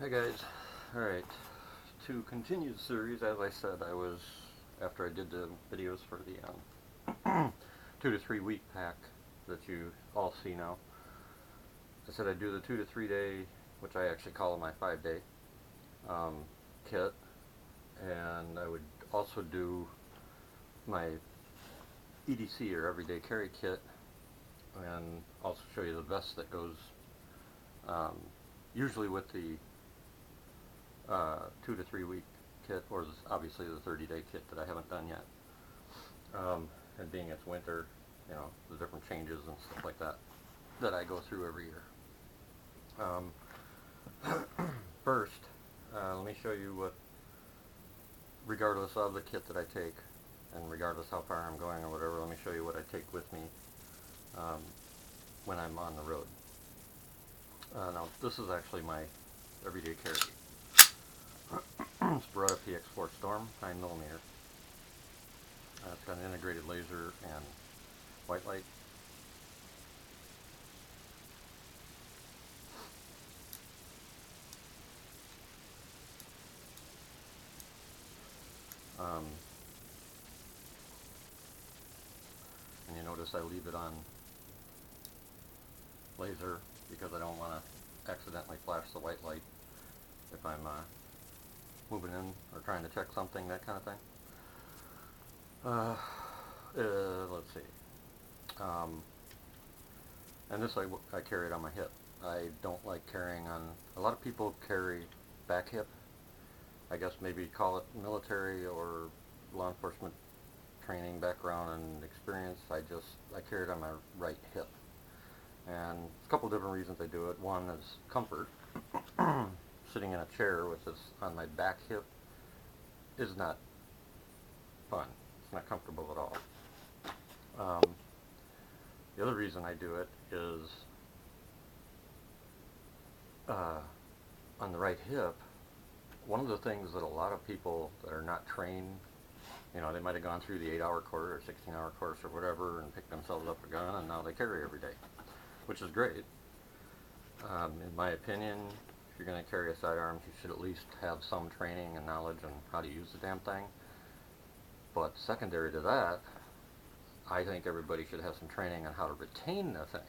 Hey guys, alright, to continue the series, as I said, after I did the videos for the 2 to 3 week pack that you all see now, I said I'd do the 2 to 3 day, which I actually call my 5 day um, kit, and I would also do my EDC or everyday carry kit, and also show you the vest that goes um, usually with the 2 to 3 week kit, or obviously the 30-day kit that I haven't done yet. And being it's winter, the different changes and stuff like that that I go through every year. First, let me show you what, regardless of the kit that I take, and regardless how far I'm going or whatever, let me show you what I take with me um, when I'm on the road. Now, this is actually my everyday carry. It's Beretta PX4 Storm 9mm. It's got an integrated laser and white light. Um, and you notice I leave it on laser because I don't want to accidentally flash the white light if I'm moving in or trying to check something, that kind of thing. Let's see. And this I carry it on my hip. I don't like carrying on, a lot of people carry back hip. I guess maybe call it military or law enforcement training background and experience. I carry it on my right hip. And a couple different reasons I do it. One is comfort. Sitting in a chair with this on my back hip is not fun. It's not comfortable at all. The other reason I do it is on the right hip. One of the things that a lot of people that are not trained, they might have gone through the 8-hour course or 16-hour course or whatever and picked themselves up a gun, and now they carry every day, which is great. In my opinion, if you're going to carry a sidearm, you should at least have some training and knowledge on how to use the damn thing. But secondary to that, I think everybody should have some training on how to retain the thing.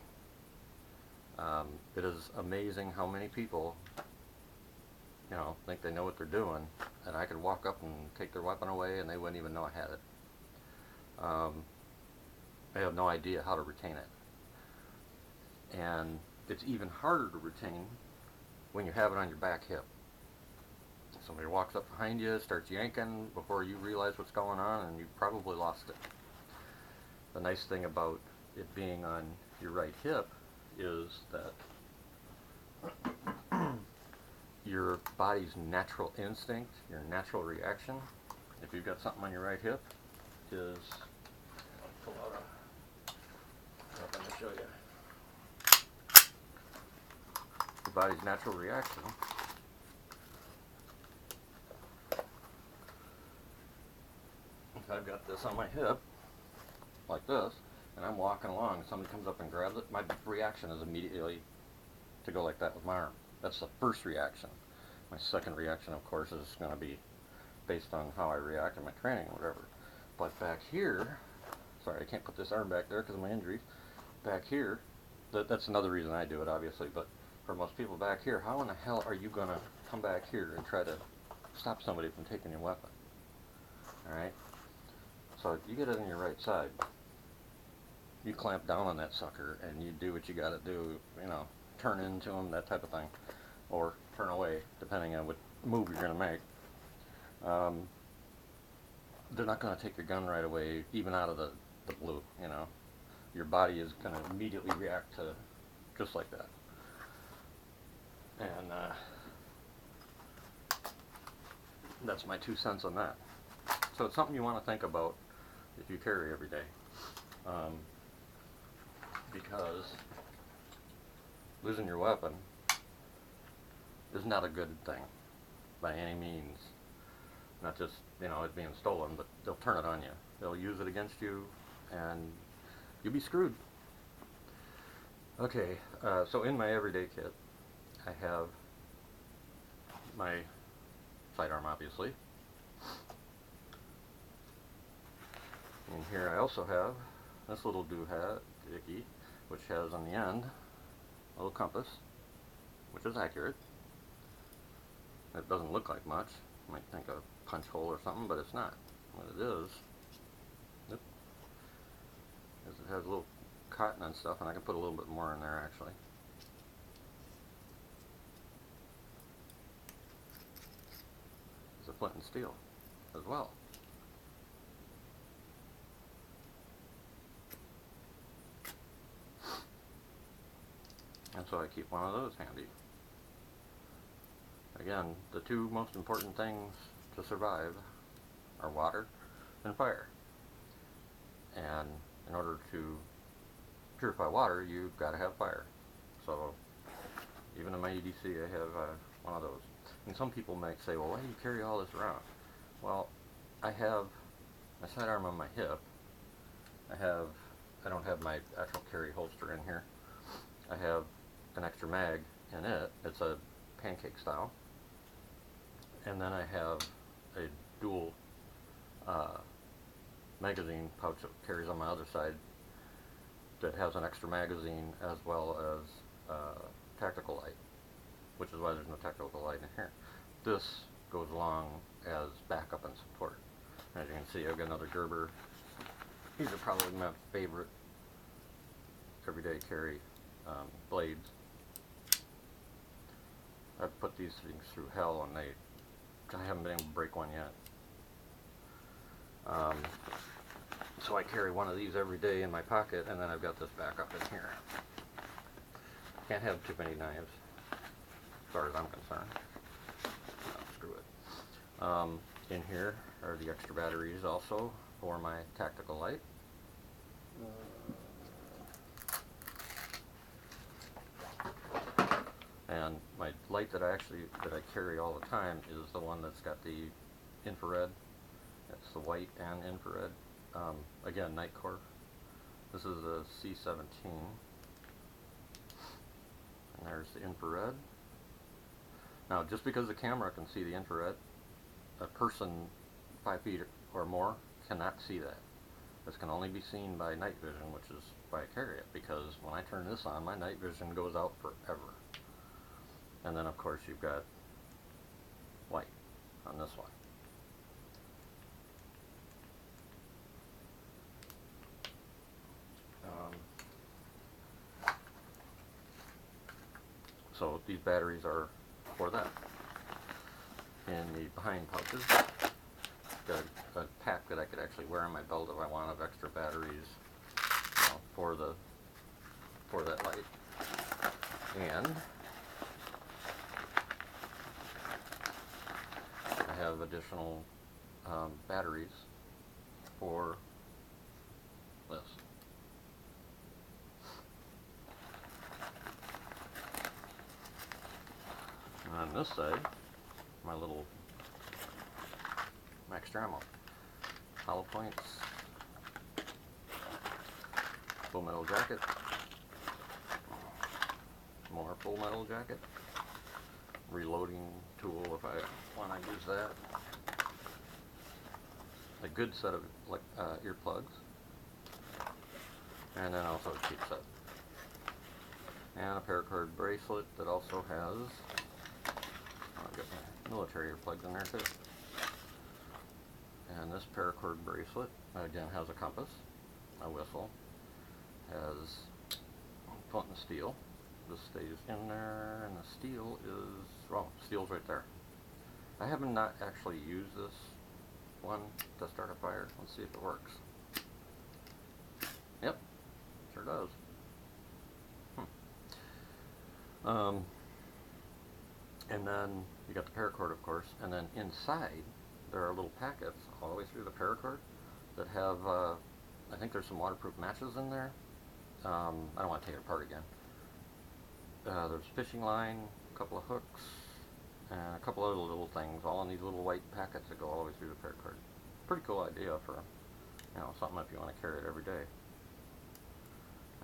It is amazing how many people, think they know what they're doing, and I could walk up and take their weapon away and they wouldn't even know I had it. They have no idea how to retain it. And it's even harder to retain when you have it on your back hip. Somebody walks up behind you, starts yanking before you realize what's going on, and you've probably lost it. The nice thing about it being on your right hip is that your body's natural instinct, your natural reaction, if you've got something on your right hip, is, pull out a weapon to show you. Your body's natural reaction if I've got this on my hip, like this, and I'm walking along and somebody comes up and grabs it, my reaction is immediately to go like that with my arm. That's the first reaction. My second reaction, of course, is going to be based on how I react in my training or whatever. But back here, sorry, I can't put this arm back there because of my injuries. Back here, that's another reason I do it, obviously, but for most people back here, how in the hell are you going to come back here and try to stop somebody from taking your weapon? Alright? So you get it on your right side. You clamp down on that sucker and you do what you got to do, turn into them, that type of thing, or turn away, depending on what move you're going to make. They're not going to take your gun right away, even out of the blue. Your body is going to immediately react to just like that. And that's my 2 cents on that. So it's something you want to think about if you carry every day. Because losing your weapon is not a good thing by any means. Not just, it being stolen, but they'll turn it on you. They'll use it against you, and you'll be screwed. Okay, so in my everyday kit, I have my sidearm, obviously. And here I also have this little doohickey, which has on the end a little compass, which is accurate. It doesn't look like much. You might think a punch hole or something, but it's not. What it is it has a little cotton and stuff, and I can put a little bit more in there actually. It's a flint and steel as well. And so I keep one of those handy. Again, the two most important things to survive are water and fire. And in order to purify water, you've got to have fire. So even in my EDC, I have one of those. And some people might say, well, why do you carry all this around? Well, I have my sidearm on my hip. I don't have my actual carry holster in here. I have an extra mag in it. It's a pancake style. And then I have a dual magazine pouch that carries on my other side that has an extra magazine as well as tactical light, which is why there's no tactical light in here. This goes along as backup and support. As you can see, I've got another Gerber. These are probably my favorite everyday carry blades. I've put these things through hell, and I haven't been able to break one yet. So I carry one of these every day in my pocket, and then I've got this backup in here. Can't have too many knives, as far as I'm concerned. Oh, screw it. In here are the extra batteries also for my tactical light. And my light that I carry all the time is the one that's got the infrared. It's the white and infrared. Again, Nightcore. This is a C17. And there's the infrared. Now, just because the camera can see the infrared, a person 5 feet or more cannot see that. This can only be seen by night vision, which is why I carry it, because when I turn this on, my night vision goes out forever. And then, of course, you've got white on this one. So these batteries are for that. In the behind pouches, got a pack that I could actually wear on my belt if I want of extra batteries, for that light. And I have additional batteries for this. And on this side, my little Max Dramo, hollow points, full metal jacket, more full metal jacket, reloading tool if I want to use that, a good set of earplugs, and then also a cheap set, and a paracord bracelet that also has, I've got my military earplugs in there too. And this paracord bracelet, again, has a compass, a whistle, has flint and steel. This stays in there, and the steel is, well, steel's right there. I have not actually used this one to start a fire. Let's see if it works. Yep, sure does. And then you got the paracord, of course, and then inside there are little packets all the way through the paracord that have, I think there's some waterproof matches in there. I don't want to take it apart again. There's fishing line, a couple of hooks, and a couple other little things, all in these little white packets that go all the way through the paracord. Pretty cool idea for, something if you want to carry it every day.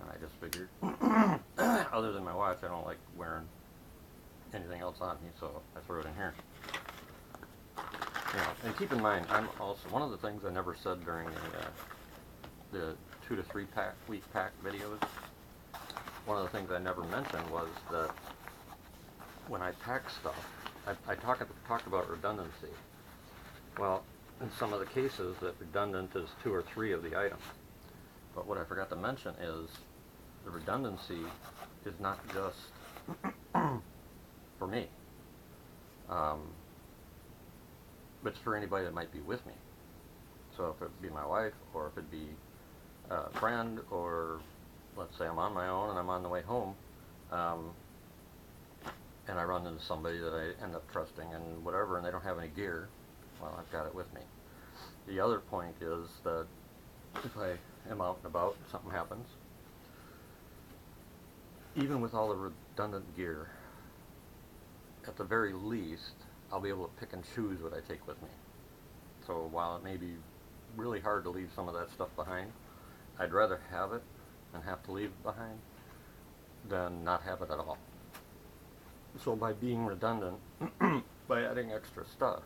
And I just figured, other than my watch, I don't like wearing anything else on me, so I throw it in here. You know, and keep in mind, I'm also, one of the things I never said during the 2 to 3 week pack videos, one of the things I never mentioned was that when I pack stuff, I talked about redundancy. Well, in some of the cases, that redundant is 2 or 3 of the items. But what I forgot to mention is the redundancy is not just for me. But it's for anybody that might be with me. So if it be my wife, or if it be a friend, or let's say I'm on my own and I'm on the way home, and I run into somebody that I end up trusting and whatever, and they don't have any gear, well, I've got it with me. The other point is that if I am out and about and something happens, even with all the redundant gear, at the very least, I'll be able to pick and choose what I take with me. So while it may be really hard to leave some of that stuff behind, I'd rather have it and have to leave it behind than not have it at all. So by being redundant, by adding extra stuff,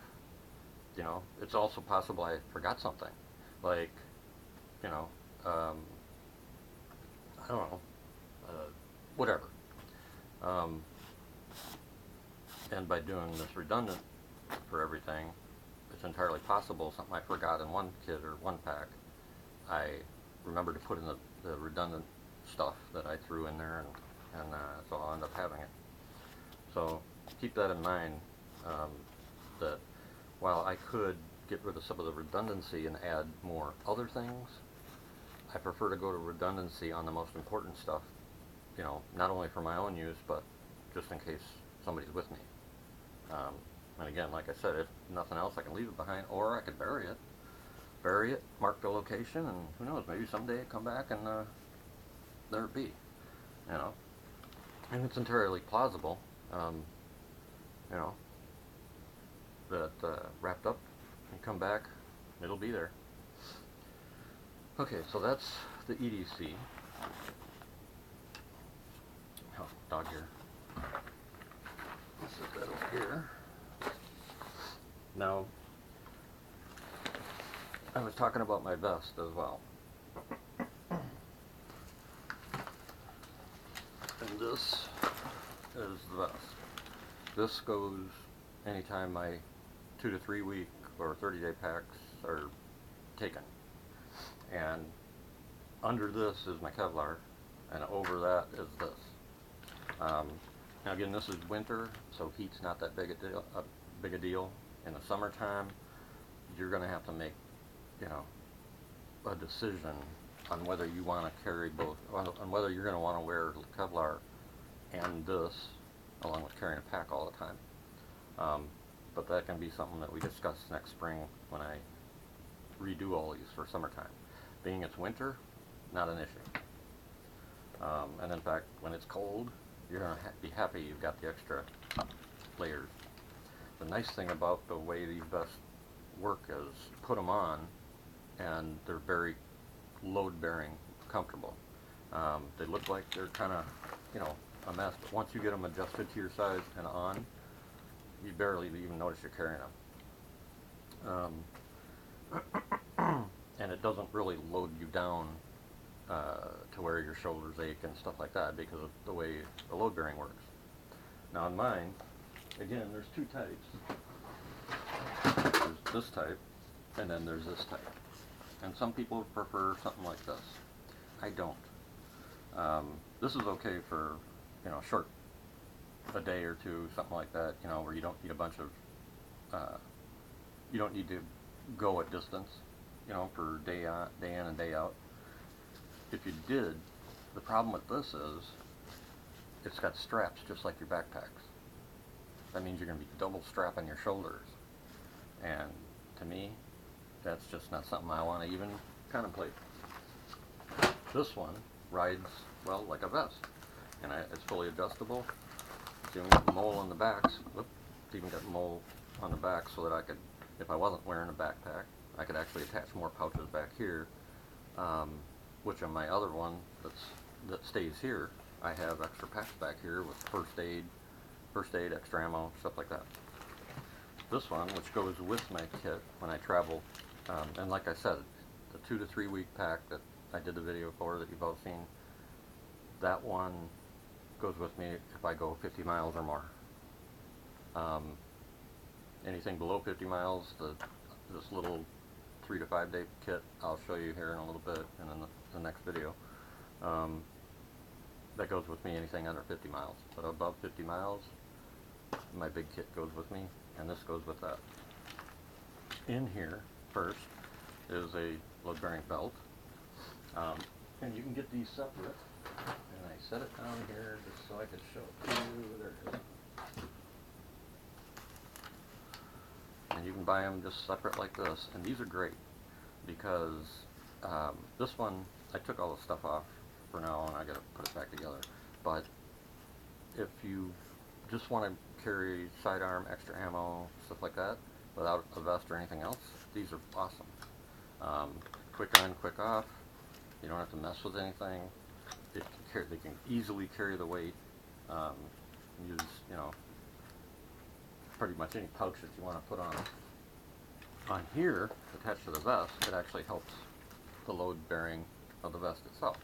you know, it's also possible I forgot something. Like, you know, I don't know, whatever. And by doing this redundant for everything, it's entirely possible something I forgot in one kit or one pack, I remember to put in the redundant stuff that I threw in there, and so I'll end up having it. So keep that in mind, that while I could get rid of some of the redundancy and add more other things, I prefer to go to redundancy on the most important stuff, you know, not only for my own use, but just in case somebody's with me. And again, like I said, if nothing else, I can leave it behind, or I could bury it, mark the location, and who knows, maybe someday I come back and there it be, you know. And it's entirely plausible, you know, that wrapped up and come back, it'll be there. Okay, so that's the EDC. Oh, dog here. Let's set that over here. Now, I was talking about my vest as well. And this is the vest. This goes anytime my 2 to 3 week or 30-day packs are taken. And under this is my Kevlar, and over that is this. Now again, this is winter, so heat's not that big a deal. In the summertime, you're going to have to make, you know, a decision on whether you want to carry both, on whether you're going to want to wear Kevlar and this, along with carrying a pack all the time. But that can be something that we discuss next spring when I redo all these for summertime. Being it's winter, not an issue. And in fact, when it's cold, you're going to be happy you've got the extra layers. The nice thing about the way these vests work is put them on and they're very load-bearing, comfortable. They look like they're kind of, you know, a mess, but once you get them adjusted to your size and on, you barely even notice you're carrying them. And it doesn't really load you down to where your shoulders ache and stuff like that because of the way the load bearing works. Now in mine, again, there's two types. There's this type, and then there's this type. And some people prefer something like this. I don't. This is okay for, you know, a day or two, something like that, you know, where you don't need a bunch of, you don't need to go a distance, you know, for day in and day out. If you did, the problem with this is it's got straps just like your backpacks. That means you're going to be double strapping your shoulders. And to me, that's just not something I want to even contemplate. This one rides, well, like a vest. And it's fully adjustable. It's even got mole on the backs. Whoop, it's even got mole on the back so that I could, if I wasn't wearing a backpack, I could actually attach more pouches back here. Which on my other one that stays here, I have extra packs back here with first aid, first aid, extra ammo, stuff like that. This one, which goes with my kit when I travel, and like I said, the 2 to 3 week pack that I did the video for that you've all seen, that one goes with me if I go 50 miles or more. Anything below 50 miles, this little 3 to 5 day kit I'll show you here in a little bit and in the next video. That goes with me anything under 50 miles. But above 50 miles, my big kit goes with me, and this goes with that. In here, first, is a load-bearing belt. And you can get these separate. And I set it down here just so I could show it to you. There it is. And you can buy them just separate like this. And these are great because this one, I took all the stuff off for now and I gotta put it back together. But if you just want to carry sidearm, extra ammo, stuff like that, without a vest or anything else, these are awesome. Quick on, quick off. You don't have to mess with anything. They can easily carry the weight. Use, you know, pretty much any pouch that you want to put on. On here, attached to the vest, it actually helps the load bearing of the vest itself.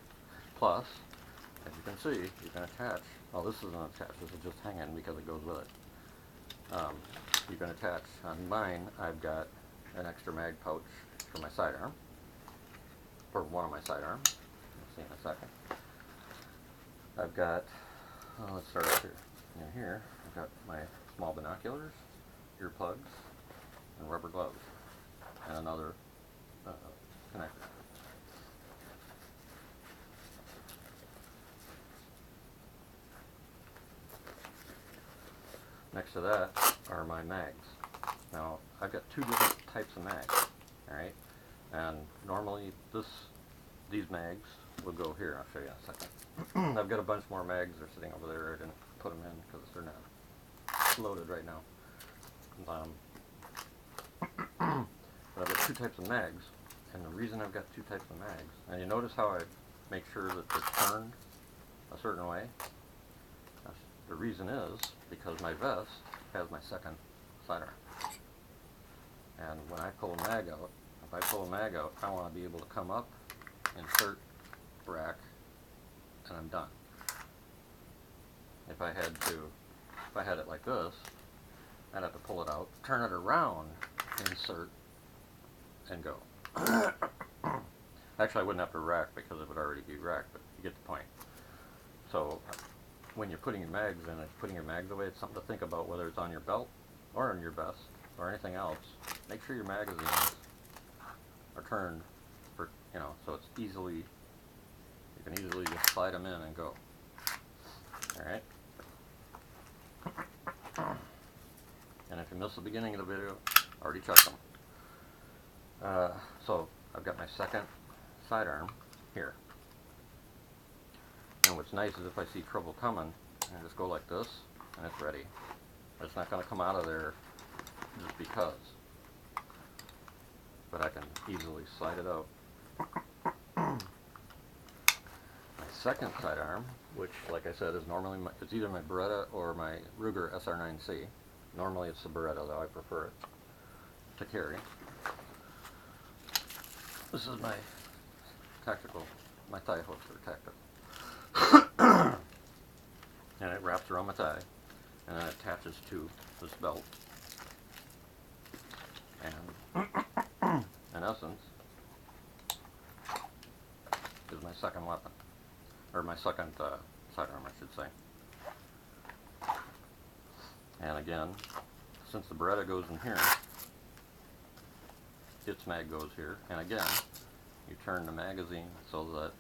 Plus, as you can see, you can attach, well, this isn't attached, this is just hanging because it goes with it. You can attach, on mine, I've got an extra mag pouch for my sidearm, for one of my sidearms. You'll see in a second. I've got, let's start up here. In here, I've got my small binoculars, earplugs, and rubber gloves, and another connector. Next to that are my mags. Now, I've got 2 different types of mags, alright? And normally these mags will go here. I'll show you in a second. I've got a bunch more mags. They're sitting over there. I didn't put them in because they're not loaded right now. But I've got 2 types of mags, and the reason I've got 2 types of mags, and you notice how I make sure that they're turned a certain way? The reason is because my vest has my second sidearm. And when I pull a mag out, if I pull a mag out, I want to be able to come up, insert, rack, and I'm done. If I had it like this, I'd have to pull it out, turn it around, insert, and go. Actually, I wouldn't have to rack because it would already be racked, but you get the point. So when you're putting your mags in and putting your mags away, it's something to think about, whether it's on your belt or on your vest or anything else. Make sure your magazines are turned for, you know, so it's easily, you can easily just slide them in and go. Alright? And if you missed the beginning of the video, already checked them. So I've got my second sidearm here. And what's nice is if I see trouble coming, I just go like this, and it's ready. It's not going to come out of there just because. But I can easily slide it out. My second sidearm, which, like I said, is normally it's either my Beretta or my Ruger SR9C. Normally it's the Beretta, though I prefer it to carry. This is my tactical, my thigh holster tactical. And it wraps around my thigh, and then it attaches to this belt. And in essence, is my second weapon, or my second sidearm, I should say. And again, since the Beretta goes in here, its mag goes here, and again, you turn the magazine so that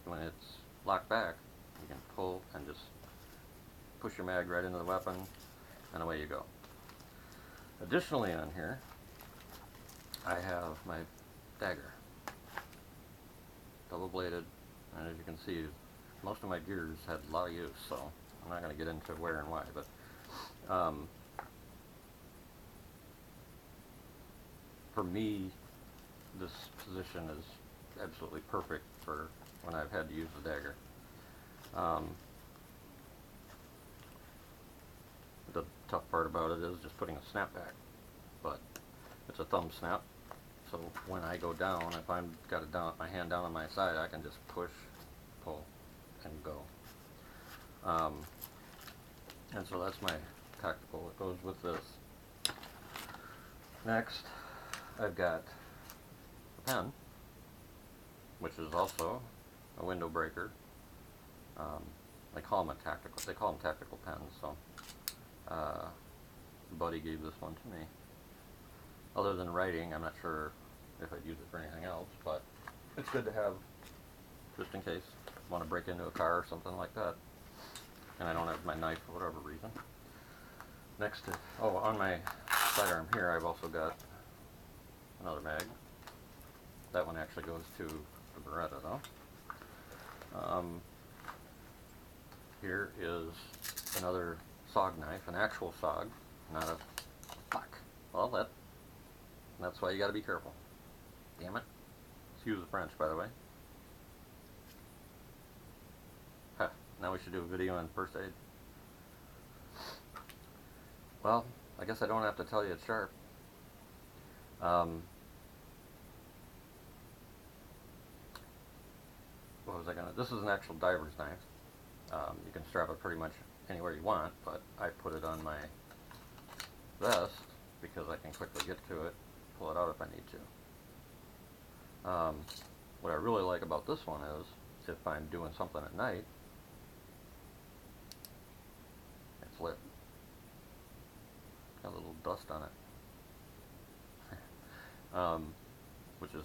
when it's locked back, you can pull and just push your mag right into the weapon, and away you go. Additionally on here, I have my dagger, double-bladed, and as you can see, most of my gears had a lot of use, so I'm not going to get into where and why, but for me, this position is absolutely perfect for when I've had to use the dagger. tough part about it is just putting a snap back, but it's a thumb snap, so when I go down, if I've got it down, my hand down on my side, I can just push, pull, and go. And so that's my tactical that goes with this. Next, I've got a pen, which is also a window breaker. They call them tactical pens. So, Buddy gave this one to me. Other than writing, I'm not sure if I'd use it for anything else, but it's good to have just in case I want to break into a car or something like that, and I don't have my knife for whatever reason. Next, on my sidearm here, I've also got another mag. That one actually goes to the Beretta, though. Here is another SOG knife, an actual SOG, not a fuck. Well, that's why you gotta be careful. Damn it. Excuse the French, by the way. Huh, now we should do a video on first aid. Well, I guess I don't have to tell you it's sharp. What was I gonna... This is an actual diver's knife. You can strap it pretty much anywhere you want, but I put it on my vest because I can quickly get to it, pull it out if I need to. What I really like about this one is if I'm doing something at night, it's lit. Got a little dust on it, which is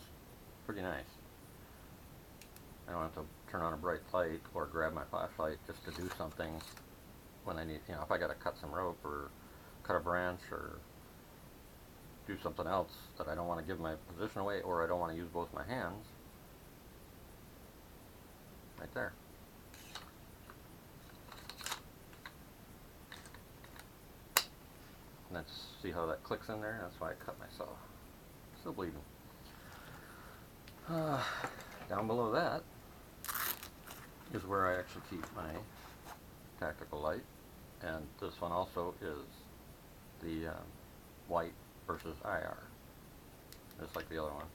pretty nice. I don't have to turn on a bright light or grab my flashlight just to do something when I need, if I got to cut some rope or cut a branch or do something else that I don't want to give my position away or I don't want to use both my hands. Right there. Let's see how that clicks in there. That's why I cut myself. Still bleeding. Down below that is where I actually keep my tactical light, and this one also is the white versus IR, just like the other one.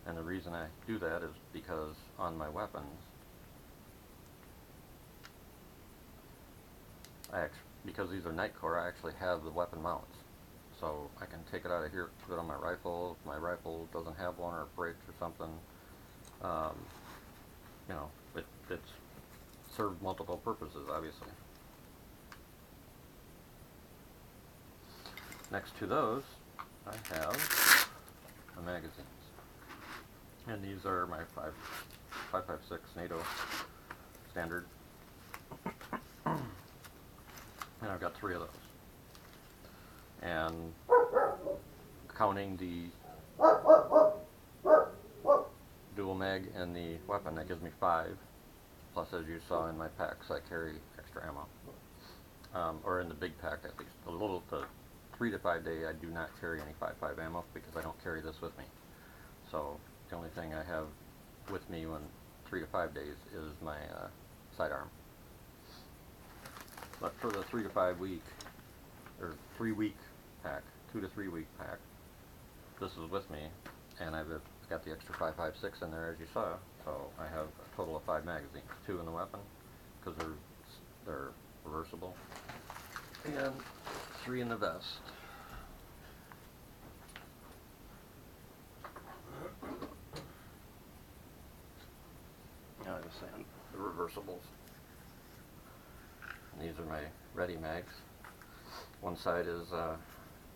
And the reason I do that is because on my weapons, because these are Nightcore, I actually have the weapon mounts. So I can take it out of here, put it on my rifle. If my rifle doesn't have one or it breaks or something, it's served multiple purposes, obviously. Next to those, I have the magazines. And these are my 5.56 NATO standard. And I've got 3 of those. And counting the dual mag and the weapon, that gives me 5. Plus, as you saw in my packs, I carry extra ammo. Or in the big pack, at least. The 3 to 5 day, I do not carry any 5.5 ammo because I don't carry this with me. So the only thing I have with me when 3 to 5 days is my sidearm. But for the 3 to 5 week, or 3 week pack, 2 to 3 week pack, this is with me, and I've got the extra 5.56 in there, as you saw. So I have a total of 5 magazines, 2 in the weapon because they're reversible, and 3 in the vest. Now I was saying the reversibles. And these are my ready mags. One side is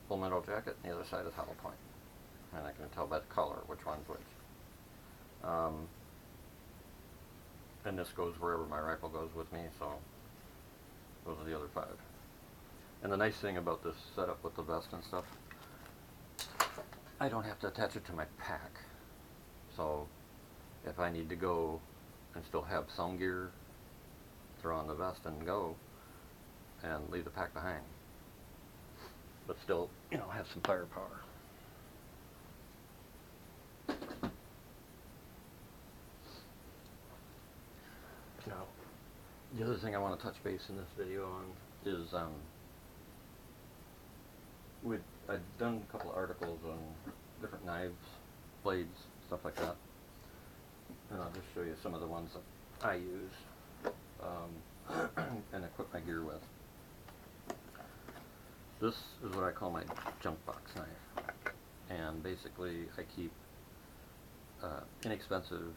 Full Metal Jacket, and the other side is Hollow Point. And I can tell by the color which one's which. And this goes wherever my rifle goes with me, so those are the other 5. And the nice thing about this setup with the vest and stuff, I don't have to attach it to my pack. So if I need to go and still have some gear, throw on the vest and go, and leave the pack behind. But still, have some firepower. Now, the other thing I want to touch base in this video on is I'd done a couple of articles on different knives, blades, stuff like that, and I'll just show you some of the ones that I use and equip my gear with. This is what I call my junk box knife, and basically I keep inexpensive,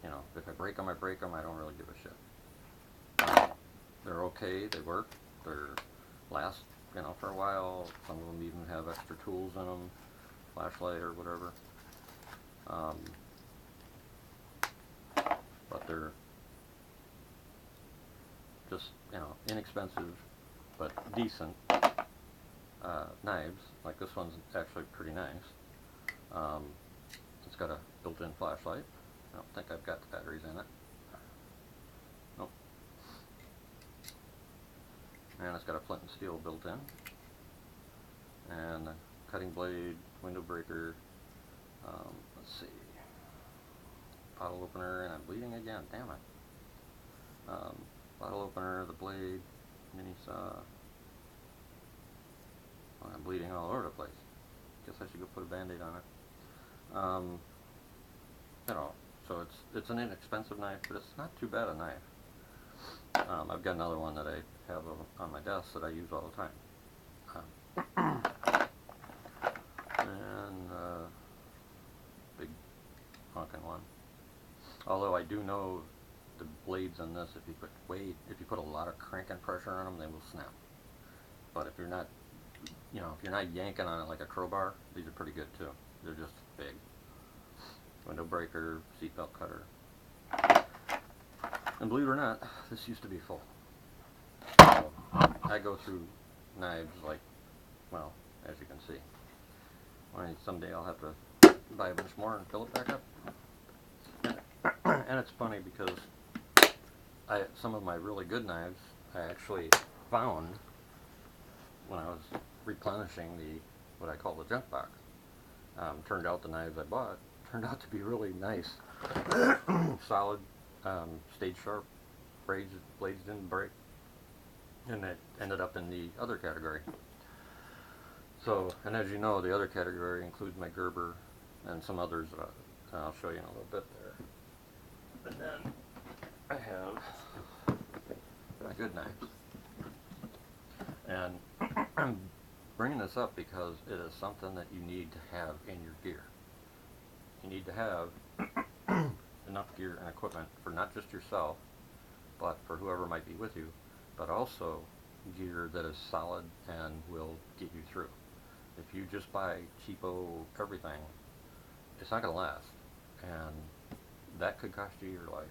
you know, if I break them, I break them, I don't really give a shit. They're okay, they work, they're last, you know, for a while. Some of them even have extra tools in them, flashlight or whatever. But they're just, you know, inexpensive but decent knives. Like this one's actually pretty nice. It's got a built-in flashlight. I don't think I've got the batteries in it. Nope. And it's got a flint and steel built in. And a cutting blade, window breaker, let's see, bottle opener, and I'm bleeding again, damn it. Bottle opener, the blade, mini saw. Well, I'm bleeding all over the place. Guess I should go put a band-aid on it. You know, so it's an inexpensive knife, but it's not too bad a knife. I've got another one that I have on my desk that I use all the time. And big honking one. Although I do know the blades on this, if you put weight, if you put a lot of cranking pressure on them, they will snap. But if you're not, you know, if you're not yanking on it like a crowbar, these are pretty good too. They're just big. Window breaker, seatbelt cutter. And believe it or not, this used to be full. So I go through knives like, well, as you can see. Someday I'll have to buy a bunch more and fill it back up. And it's funny because some of my really good knives I actually found when I was replenishing what I call the junk box. Turned out the knives I bought turned out to be really nice, solid, stayed sharp, blades didn't break, and it ended up in the other category. So, and as you know, the other category includes my Gerber and some others that I'll show you in a little bit there. And then I have my good knives. And I'm bringing this up because it is something that you need to have in your gear. You need to have enough gear and equipment for not just yourself, but for whoever might be with you, but also gear that is solid and will get you through. If you just buy cheapo everything, it's not going to last, and that could cost you your life.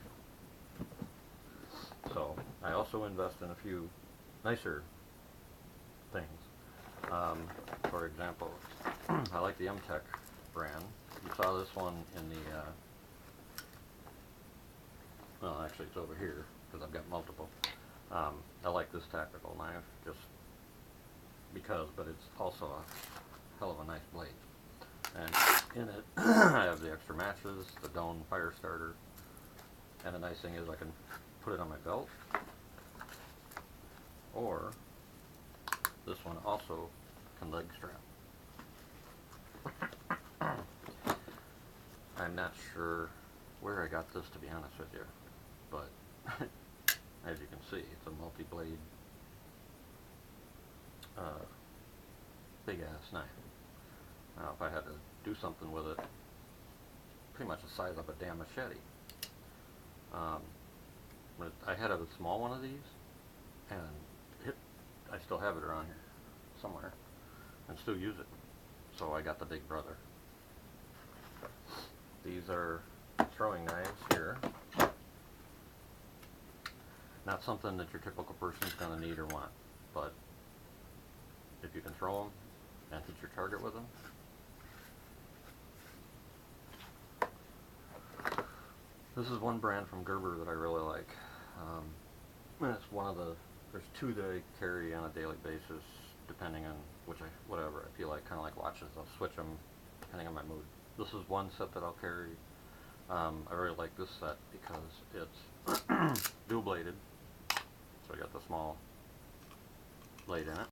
So I also invest in a few nicer things. For example, I like the MTech brand. You saw this one in the, well, actually it's over here because I've got multiple. I like this tactical knife just because, but it's also a hell of a nice blade. And in it, I have the extra matches, the Doan fire starter, and the nice thing is I can put it on my belt, or this one also can leg strap. I'm not sure where I got this, to be honest with you, but as you can see, it's a multi-blade big ass knife. Now if I had to do something with it, pretty much the size of a damn machete. But I had a small one of these, and I still have it around here somewhere, and still use it. So I got the big brother. These are throwing knives here. Not something that your typical person's going to need or want, but if you can throw them and hit your target with them. This is one brand from Gerber that I really like. And it's one of there's two that I carry on a daily basis, depending on whatever I feel like, kind of like watches. I'll switch them depending on my mood. This is one set that I'll carry. I really like this set because it's dual bladed, so I got the small blade in it,